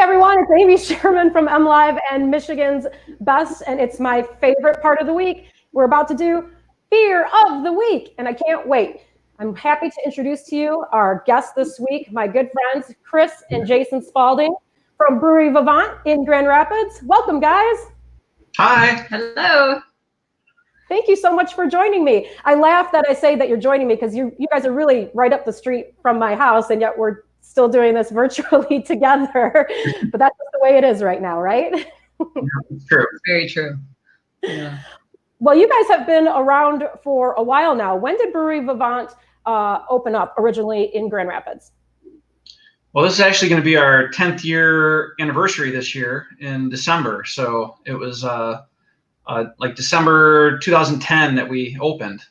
everyone, it's Amy Sherman from MLive and Michigan's Best, and it's my favorite part of the week. We're about to do Beer of the Week, and I can't wait. I'm happy to introduce to you our guests this week, my good friends, Kris and Jason Spaulding from Brewery Vivant in Grand Rapids. Welcome, guys. Hi. Hello. Thank you so much for joining me. I laugh that I say that you're joining me because you guys are really right up the street from my house, and yet we're still doing this virtually together. But that's just the way it is right now, right? Yeah, it's true. Very true. Yeah. Well, you guys have been around for a while now. When did Brewery Vivant open up originally in Grand Rapids? Well, this is actually going to be our 10th year anniversary this year in December. So it was like December 2010 that we opened.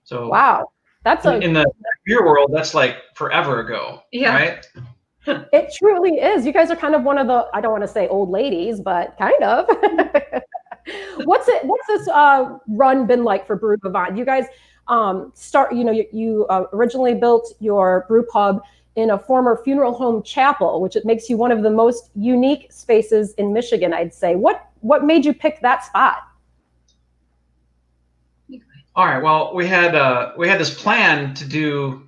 So wow, that's in the beer world, that's like forever ago. Yeah. Right? It truly is. You guys are kind of one of the, I don't want to say old ladies, but kind of. What's this run been like for Brewery Vivant? You guys you originally built your brew pub in a former funeral home chapel, which it makes you one of the most unique spaces in Michigan, I'd say. What made you pick that spot? All right. Well, we had this plan to do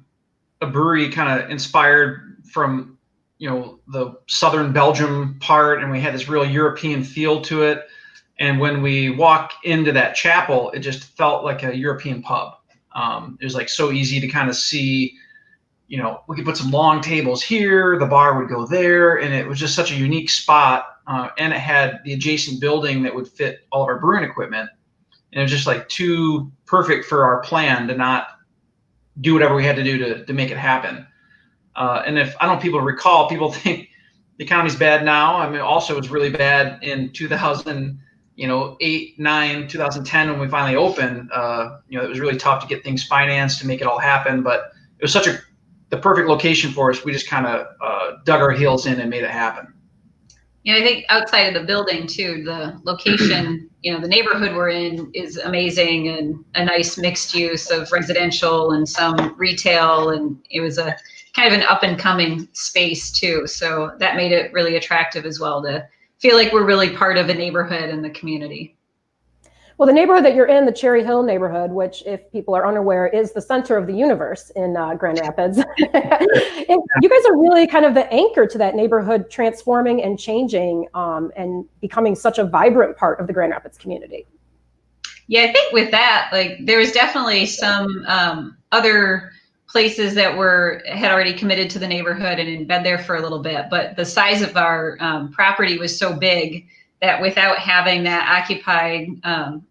a brewery kind of inspired from, the southern Belgium part, and we had this real European feel to it. And when we walk into that chapel, it just felt like a European pub. It was like so easy to kind of see, we could put some long tables here, the bar would go there, and it was just such a unique spot. And it had the adjacent building that would fit all of our brewing equipment. And it was just like too perfect for our plan to not do whatever we had to do to make it happen. And if I don't know, people recall, people think the economy's bad now. I mean, also it was really bad in 2008, 9, 2010 when we finally opened. It was really tough to get things financed to make it all happen. But it was the perfect location for us. We just kind of dug our heels in and made it happen. I think outside of the building too, the location, the neighborhood we're in is amazing, and a nice mixed use of residential and some retail, and it was a kind of an up and coming space too. So that made it really attractive as well to feel like we're really part of a neighborhood and the community. Well, the neighborhood that you're in, the Cherry Hill neighborhood, which if people are unaware, is the center of the universe in Grand Rapids. You guys are really kind of the anchor to that neighborhood, transforming and changing and becoming such a vibrant part of the Grand Rapids community. Yeah, I think with that, there was definitely some other places that had already committed to the neighborhood and been there for a little bit, but the size of our property was so big that without having that occupied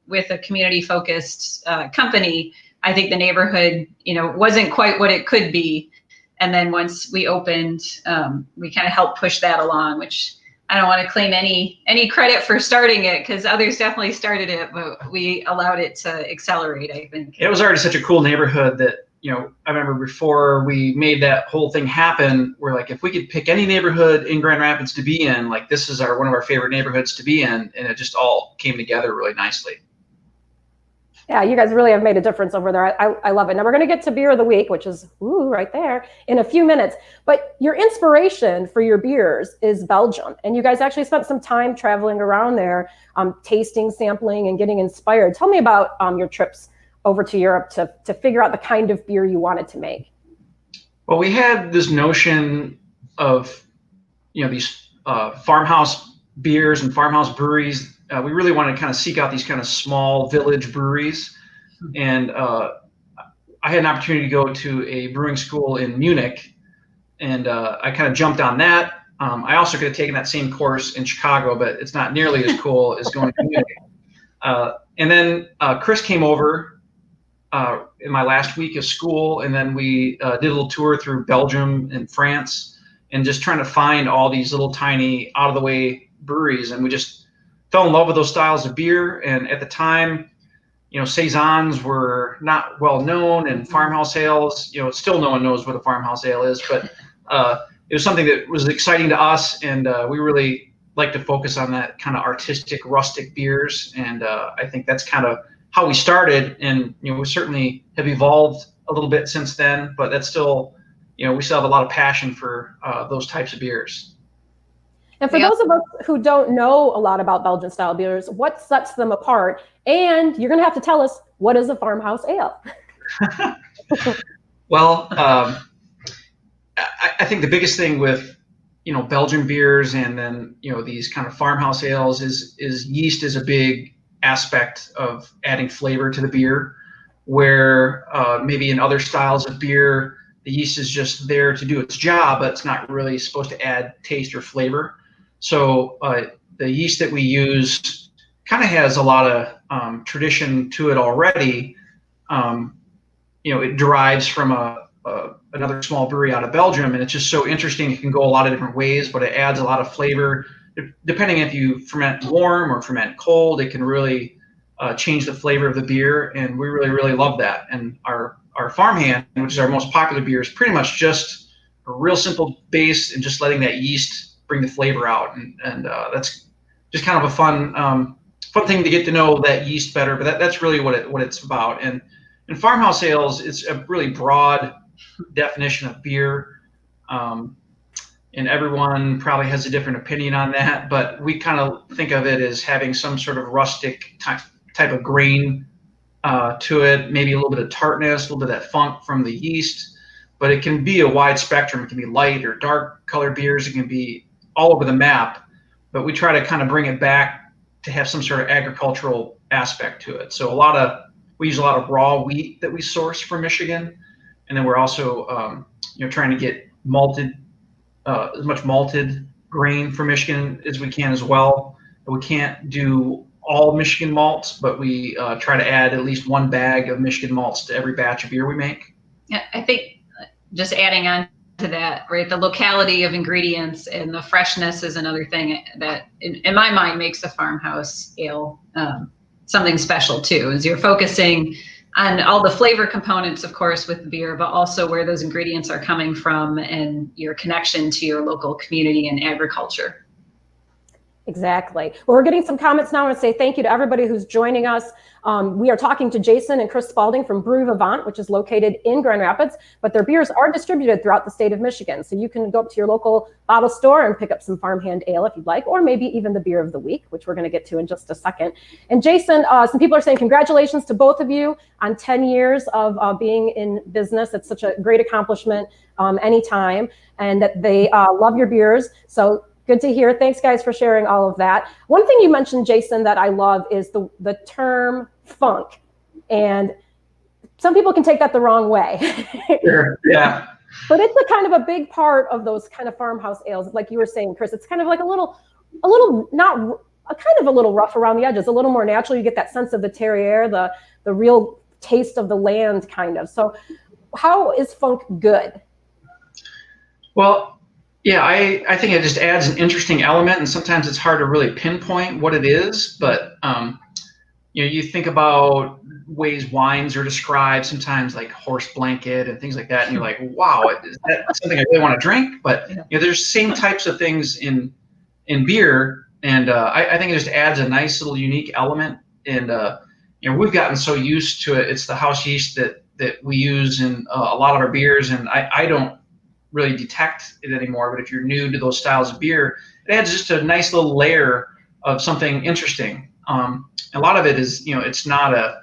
with a community-focused company, I think the neighborhood, wasn't quite what it could be. And then once we opened, we kind of helped push that along, which I don't want to claim any credit for starting it because others definitely started it, but we allowed it to accelerate, I think. It was already such a cool neighborhood that, I remember before we made that whole thing happen, we're like, if we could pick any neighborhood in Grand Rapids to be in, this is one of our favorite neighborhoods to be in, and it just all came together really nicely. Yeah, you guys really have made a difference over there. I love it. Now we're going to get to Beer of the Week, which is right there in a few minutes. But your inspiration for your beers is Belgium, and you guys actually spent some time traveling around there, tasting, sampling, and getting inspired. Tell me about your trips over to Europe to figure out the kind of beer you wanted to make. Well, we had this notion of, these farmhouse beers and farmhouse breweries. We really wanted to kind of seek out these kind of small village breweries. And I had an opportunity to go to a brewing school in Munich, and I kind of jumped on that. I also could have taken that same course in Chicago, but it's not nearly as cool as going to Munich. And then Kris came over in my last week of school, and then we did a little tour through Belgium and France, and just trying to find all these little tiny out of the way breweries, and we just fell in love with those styles of beer. And at the time, saisons were not well known, and farmhouse ales, still no one knows what a farmhouse ale is, but it was something that was exciting to us, and we really like to focus on that kind of artistic, rustic beers, and I think that's kind of how we started, and we certainly have evolved a little bit since then, but that's still, we still have a lot of passion for those types of beers. And for those of us who don't know a lot about Belgian style beers, what sets them apart? And you're going to have to tell us, what is a farmhouse ale? Well, I think the biggest thing with, Belgian beers and then, these kind of farmhouse ales is yeast is a big aspect of adding flavor to the beer, where maybe in other styles of beer, the yeast is just there to do its job, but it's not really supposed to add taste or flavor. So the yeast that we use kind of has a lot of tradition to it already. It derives from another small brewery out of Belgium, and it's just so interesting. It can go a lot of different ways, but it adds a lot of flavor. Depending if you ferment warm or ferment cold, it can really change the flavor of the beer, and we really, really love that. And our farmhand, which is our most popular beer, is pretty much just a real simple base and just letting that yeast bring the flavor out, and that's just kind of a fun thing to get to know that yeast better. But that's really what it's about. And in farmhouse ales, it's a really broad definition of beer, and everyone probably has a different opinion on that. But we kind of think of it as having some sort of rustic type of grain to it, maybe a little bit of tartness, a little bit of that funk from the yeast. But it can be a wide spectrum. It can be light or dark colored beers. It can be all over the map. But we try to kind of bring it back to have some sort of agricultural aspect to it. So we use a lot of raw wheat that we source from Michigan, and then we're also trying to get malted, as much malted grain from Michigan as we can as well. We can't do all Michigan malts, but we try to add at least one bag of Michigan malts to every batch of beer we make. Yeah, I think just adding on to that, right? The locality of ingredients and the freshness is another thing that, in my mind, makes the farmhouse ale something special too. Is you're focusing on all the flavor components, of course, with the beer, but also where those ingredients are coming from and your connection to your local community and agriculture. Exactly. Well, we're getting some comments now. I want to say thank you to everybody who's joining us. We are talking to Jason and Kris Spaulding from Brewery Vivant, which is located in Grand Rapids, but their beers are distributed throughout the state of Michigan. So you can go up to your local bottle store and pick up some farmhand ale if you'd like, or maybe even the beer of the week, which we're going to get to in just a second. And Jason, some people are saying congratulations to both of you on 10 years of being in business. It's such a great accomplishment anytime, and that they love your beers. So good to hear. Thanks, guys, for sharing all of that. One thing you mentioned, Jason, that I love is the term funk. And some people can take that the wrong way. Sure. Yeah. But it's a kind of a big part of those kind of farmhouse ales. Like you were saying, Kris, it's kind of like a little rough around the edges, a little more natural. You get that sense of the terroir, the real taste of the land kind of. So how is funk good? Well, yeah, I think it just adds an interesting element, and sometimes it's hard to really pinpoint what it is. But you think about ways wines are described, sometimes like horse blanket and things like that, and you're like, wow, is that something I really want to drink? But there's same types of things in beer, and I think it just adds a nice little unique element. And we've gotten so used to it. It's the house yeast that we use in a lot of our beers, and I don't really detect it anymore. But if you're new to those styles of beer, it adds just a nice little layer of something interesting. A lot of it is, it's not a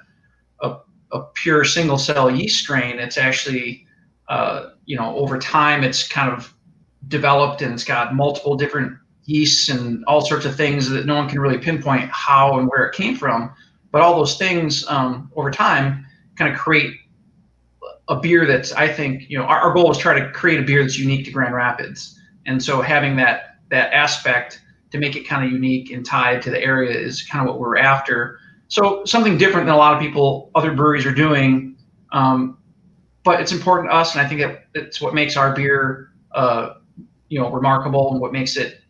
pure single cell yeast strain. It's actually, over time it's kind of developed, and it's got multiple different yeasts and all sorts of things that no one can really pinpoint how and where it came from. But all those things over time kind of create a beer that's, I think, our goal is try to create a beer that's unique to Grand Rapids. And so having that aspect to make it kind of unique and tied to the area is kind of what we're after. So something different than a lot of other breweries are doing. But it's important to us, and I think it's what makes our beer, remarkable, and what makes it,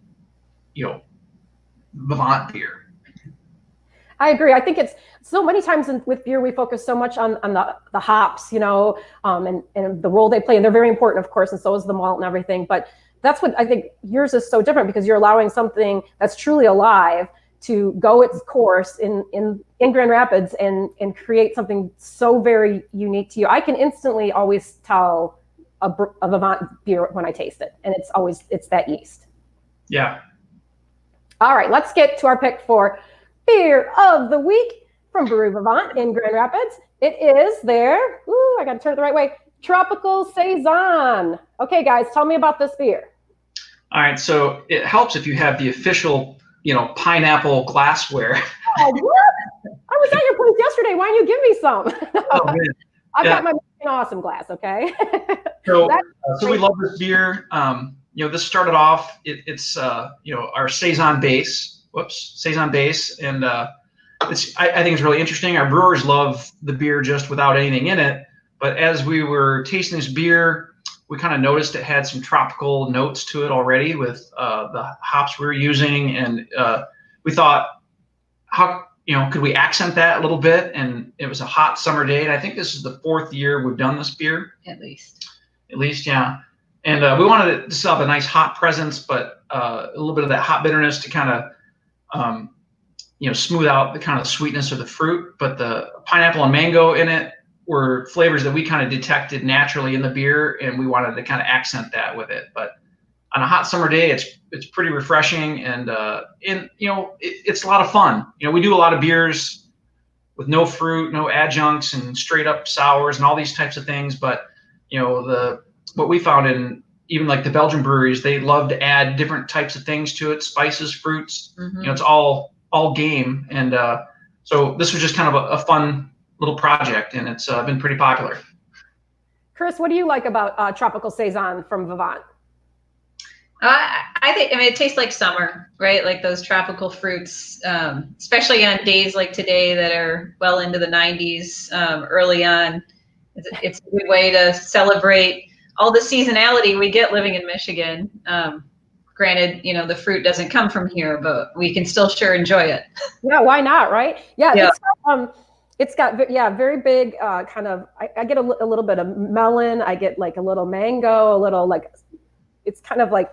Vivant beer. I agree. I think it's so many times with beer, we focus so much on the hops, and the role they play. And they're very important, of course, and so is the malt and everything. But that's what I think yours is so different, because you're allowing something that's truly alive to go its course in Grand Rapids and create something so very unique to you. I can instantly always tell a Vivant beer when I taste it. And it's that yeast. Yeah. All right, let's get to our pick for beer of the week from Brewery Vivant in Grand Rapids. It is their, I got to turn it the right way, Tropical Saison. Okay, guys, tell me about this beer. All right, so it helps if you have the official, pineapple glassware. Oh, what? I was at your place yesterday. Why don't you give me some? Oh, man. I've got my awesome glass, okay? So we love this beer. This started off, it's our Saison base. Saison base. And I think it's really interesting. Our brewers love the beer just without anything in it. But as we were tasting this beer, we kind of noticed it had some tropical notes to it already with the hops we were using. And we thought, how could we accent that a little bit? And it was a hot summer day. And I think this is the 4th year we've done this beer. At least, yeah. And we wanted it to still have a nice hot presence, but a little bit of that hot bitterness to kind of, smooth out the kind of sweetness of the fruit. But the pineapple and mango in it were flavors that we kind of detected naturally in the beer, and we wanted to kind of accent that with it. But on a hot summer day, it's pretty refreshing, and it's a lot of fun. We do a lot of beers with no fruit, no adjuncts, and straight up sours and all these types of things. But what we found in even like the Belgian breweries, they love to add different types of things to it, spices, fruits. Mm-hmm. It's all game, and so this was just kind of a fun little project, and it's been pretty popular. Kris, what do you like about Tropical Saison from Vivant? I think, it tastes like summer, right? Like those tropical fruits, especially on days like today that are well into the 90s early on. It's a good way to celebrate all the seasonality we get living in Michigan. Granted, the fruit doesn't come from here, but we can still sure enjoy it. Yeah, why not, right? Yeah. Yeah. It's got very big kind of, I get a little bit of melon. I get like a little mango, a little like, it's kind of like,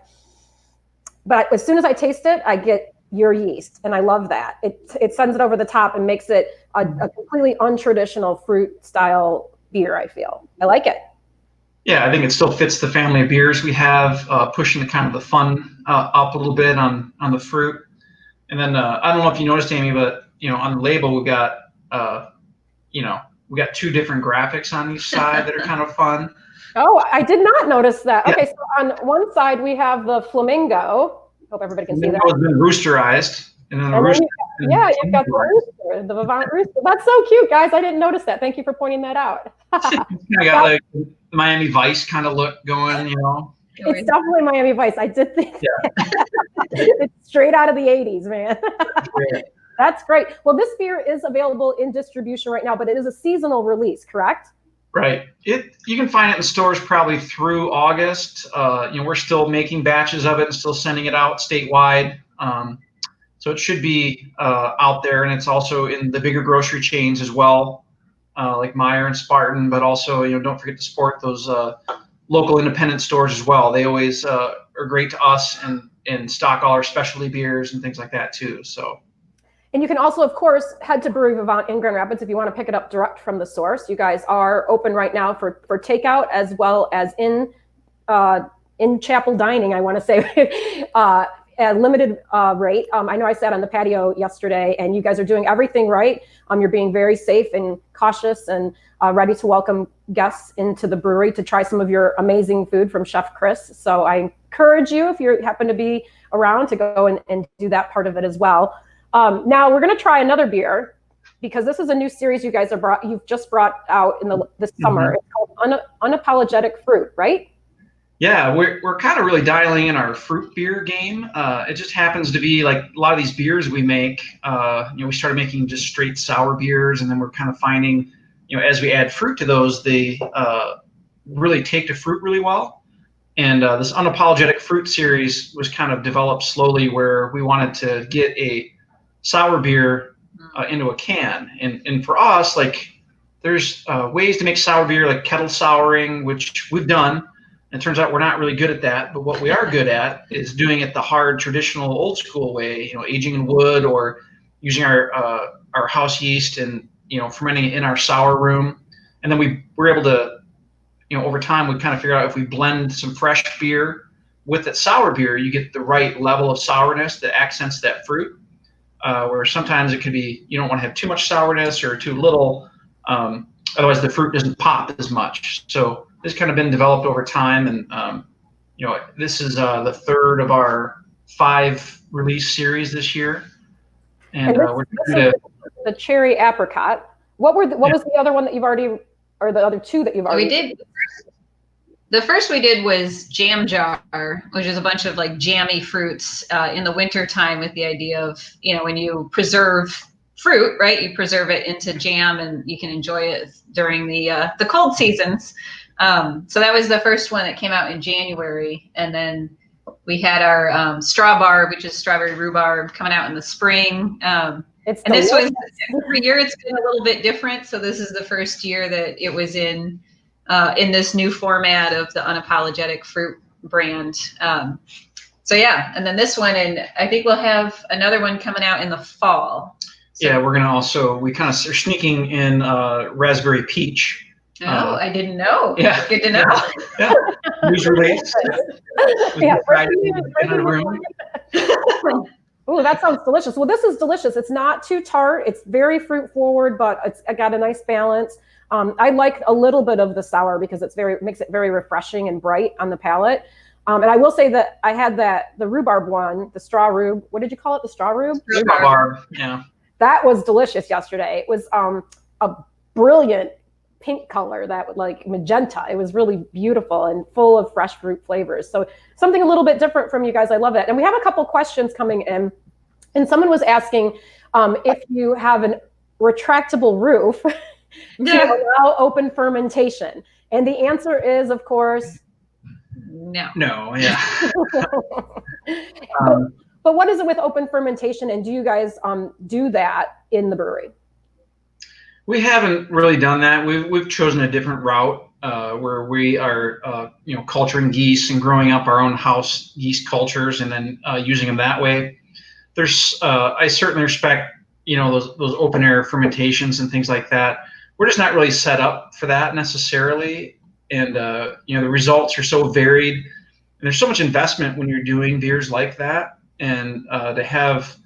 but as soon as I taste it, I get your yeast, and I love that. It sends it over the top and makes it a completely untraditional fruit style beer, I feel. I like it. Yeah, I think it still fits the family of beers we have, pushing the kind of the fun up a little bit on the fruit. And then I don't know if you noticed, Amy, but on the label we got we got 2 different graphics on each side that are kind of fun. Oh, I did not notice that. Yeah. Okay, so on one side we have the flamingo. Hope everybody can see that. It's been roosterized, and then you've got the rooster, the Vivant rooster. That's so cute, guys. I didn't notice that. Thank you for pointing that out. I got like Miami Vice kind of look going, It's definitely Miami Vice. I did think it's straight out of the 80s, man. Yeah. That's great. Well, this beer is available in distribution right now, but it is a seasonal release, correct? Right. You can find it in stores probably through August. We're still making batches of it and still sending it out statewide. So it should be out there, and it's also in the bigger grocery chains as well, like Meijer and Spartan. But also, don't forget to support those local independent stores as well. They always are great to us and stock all our specialty beers and things like that too. So. And you can also, of course, head to Brewery Vivant in Grand Rapids if you want to pick it up direct from the source. You guys are open right now for takeout as well as in chapel dining, I want to say, at a limited rate. I know I sat on the patio yesterday, and you guys are doing everything right. You're being very safe and cautious and ready to welcome guests into the brewery to try some of your amazing food from Chef Kris. So I encourage you, if you happen to be around, to go and do that part of it as well. Now we're going to try another beer, because this is a new series you guys you've just brought out in this summer. It's called Unapologetic Fruit, right? Yeah, we're kind of really dialing in our fruit beer game. It just happens to be like a lot of these beers we make. We started making just straight sour beers, and then we're kind of finding, as we add fruit to those, they really take to fruit really well. And this Unapologetic Fruit series was kind of developed slowly, where we wanted to get a sour beer into a can, and for us, like, there's ways to make sour beer, like kettle souring, which we've done. It turns out we're not really good at that, but what we are good at is doing it the hard, traditional, old school way. Aging in wood, or using our house yeast and fermenting it in our sour room. And then we were able to, over time, we kind of figured out if we blend some fresh beer with that sour beer, you get the right level of sourness that accents that fruit. Where sometimes it could be, you don't want to have too much sourness or too little, otherwise the fruit doesn't pop as much. So this kind of been developed over time, and this is the third of our 5 release series this year, and we're this is the cherry apricot. What was the other one that you've already, or the other 2 that you've already? We did. The first we did was jam jar, which is a bunch of like jammy fruits in the winter time, with the idea of, when you preserve fruit, right? You preserve it into jam, and you can enjoy it during the cold seasons. So that was the first one that came out in January, and then we had our straw barb, which is strawberry rhubarb, coming out in the spring. And this was, every year it's been a little bit different. So this is the first year that it was in this new format of the Unapologetic Fruit brand. So yeah, and then this one, and I think we'll have another one coming out in the fall. So, yeah, we're gonna we kind of are sneaking in raspberry peach. Oh, I didn't know. Yeah, good to know. Yeah, news release. Yeah, Oh, that sounds delicious. Well, this is delicious. It's not too tart. It's very fruit forward, but it's got a nice balance. I like a little bit of the sour because makes it very refreshing and bright on the palate. And I will say that I had the rhubarb one, the straw rhubarb. What did you call it? The straw rhubarb? Rhubarb. Yeah. That was delicious yesterday. It was a brilliant pink color, that like magenta. It was really beautiful and full of fresh fruit flavors. So something a little bit different from you guys. I love that. And we have a couple questions coming in. And someone was asking if you have a retractable roof to allow open fermentation. And the answer is, of course, no. No, yeah. But what is it with open fermentation, and do you guys do that in the brewery? We haven't really done that. We've chosen a different route where we are, culturing geese and growing up our own house yeast cultures, and then using them that way. I certainly respect, those open air fermentations and things like that. We're just not really set up for that necessarily, and the results are so varied, and there's so much investment when you're doing beers like that, and to have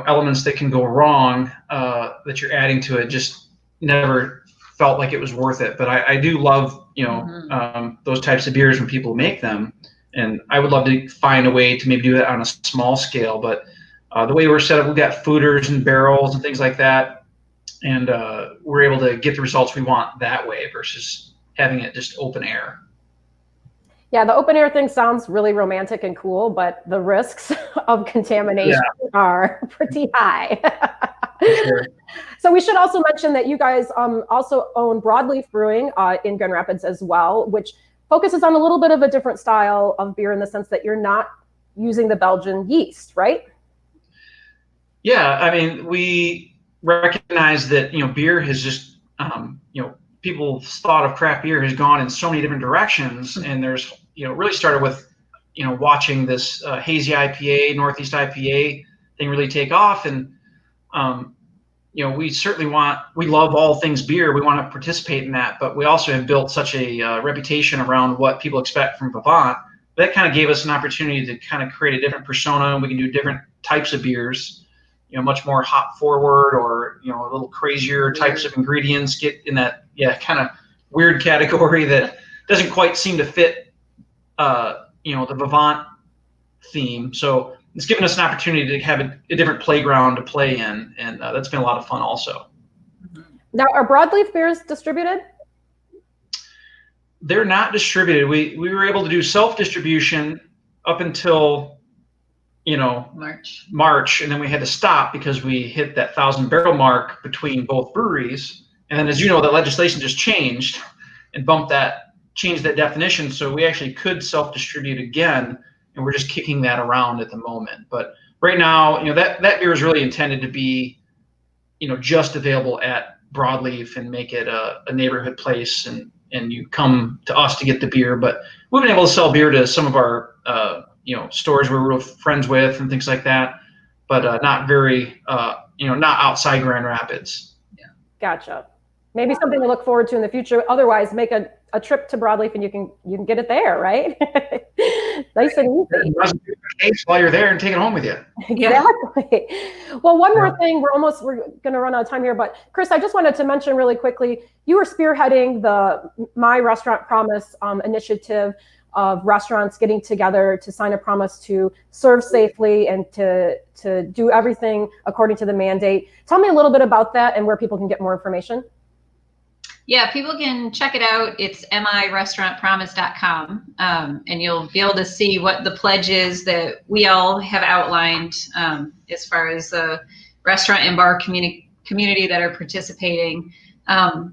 elements that can go wrong that you're adding to it just never felt like it was worth it. But I do love those types of beers when people make them, and I would love to find a way to maybe do that on a small scale. But the way we're set up, we've got fooders and barrels and things like that, and we're able to get the results we want that way versus having it just open air. Yeah, the open air thing sounds really romantic and cool, but the risks of contamination are pretty high. Sure. So we should also mention that you guys also own Broadleaf Brewing in Grand Rapids as well, which focuses on a little bit of a different style of beer in the sense that you're not using the Belgian yeast, right? Yeah, I mean, we recognize that beer has just people's thought of craft beer has gone in so many different directions, and there's really started with watching this hazy IPA, Northeast IPA thing really take off, and we love all things beer. We want to participate in that, but we also have built such a reputation around what people expect from Vivant that kind of gave us an opportunity to kind of create a different persona. We can do different types of beers, much more hop forward, or a little crazier types of ingredients, get in that kind of weird category that doesn't quite seem to fit the Vivant theme. So it's given us an opportunity to have a different playground to play in, and that's been a lot of fun also. Now, are Broadleaf beers distributed? They're not distributed. We were able to do self-distribution up until March, and then we had to stop because we hit that 1,000 barrel mark between both breweries. And then, as you know, the legislation just changed and changed that definition. So we actually could self-distribute again, and we're just kicking that around at the moment. But right now, that beer is really intended to be, just available at Broadleaf and make it a neighborhood place, and you come to us to get the beer. But we've been able to sell beer to some of our stores we're real friends with and things like that, but not very, not outside Grand Rapids. Yeah. Gotcha. Maybe something to look forward to in the future. Otherwise, make a a trip to Broadleaf and you can get it there, right? Nice and easy. While you're there and take it home with you. Exactly. Well, one more thing, we're going to run out of time here, but Kris, I just wanted to mention really quickly, you were spearheading the My Restaurant Promise initiative of restaurants getting together to sign a promise to serve safely and to do everything according to the mandate. Tell me a little bit about that and where people can get more information. Yeah, people can check it out. It's MLiverestaurantpromise.com, and you'll be able to see what the pledge is that we all have outlined as far as the restaurant and bar community that are participating.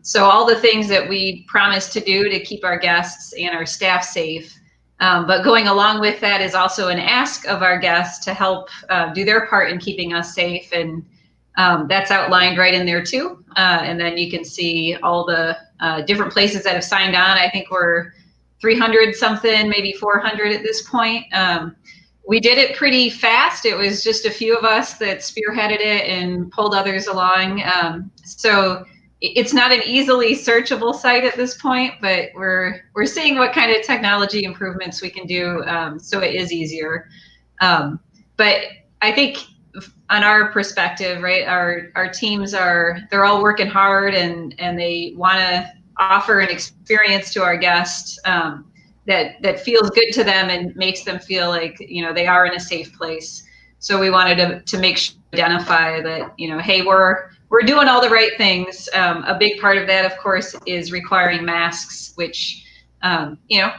So all the things that we promise to do to keep our guests and our staff safe. But going along with that is also an ask of our guests to help do their part in keeping us safe. And that's outlined right in there too. And then you can see all the different places that have signed on. I think we're 300 something, maybe 400 at this point. We did it pretty fast. It was just a few of us that spearheaded it and pulled others along. So it's not an easily searchable site at this point, but we're seeing what kind of technology improvements we can do so it is easier. But I think on our perspective, right, our teams they're all working hard and they want to offer an experience to our guests that feels good to them and makes them feel like, they are in a safe place. So we wanted to make sure to identify that, hey, we're doing all the right things. A big part of that, of course, is requiring masks, which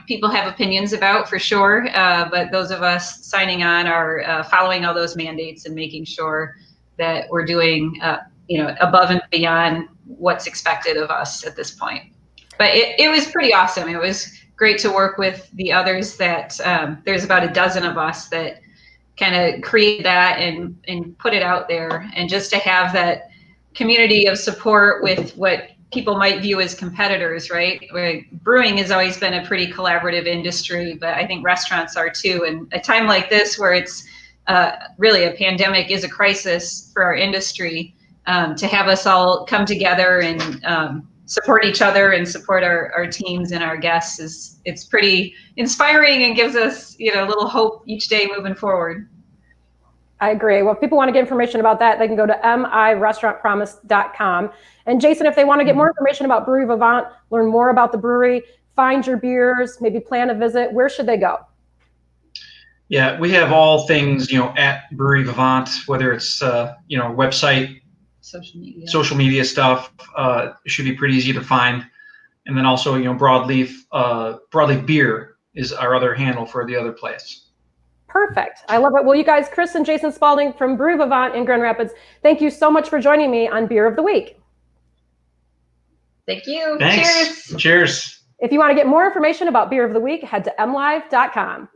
people have opinions about for sure, but those of us signing on are following all those mandates and making sure that we're doing, above and beyond what's expected of us at this point. But it was pretty awesome. It was great to work with the others that there's about a dozen of us that kind of create that and put it out there, and just to have that community of support with what people might view as competitors, right? Brewing has always been a pretty collaborative industry, but I think restaurants are too. And a time like this where it's really a pandemic is a crisis for our industry, to have us all come together and support each other and support our teams and our guests it's pretty inspiring and gives us, a little hope each day moving forward. I agree. Well, if people want to get information about that, they can go to MLiverestaurantpromise.com. And Jason, if they want to get more information about Brewery Vivant, learn more about the brewery, find your beers, maybe plan a visit, where should they go? Yeah, we have all things, at Brewery Vivant, whether it's, website, social media stuff, it should be pretty easy to find. And then also, Broadleaf beer is our other handle for the other place. Perfect. I love it. Well, you guys, Kris and Jason Spaulding from Brewery Vivant in Grand Rapids, thank you so much for joining me on Beer of the Week. Thank you. Thanks. Cheers. If you want to get more information about Beer of the Week, head to MLive.com.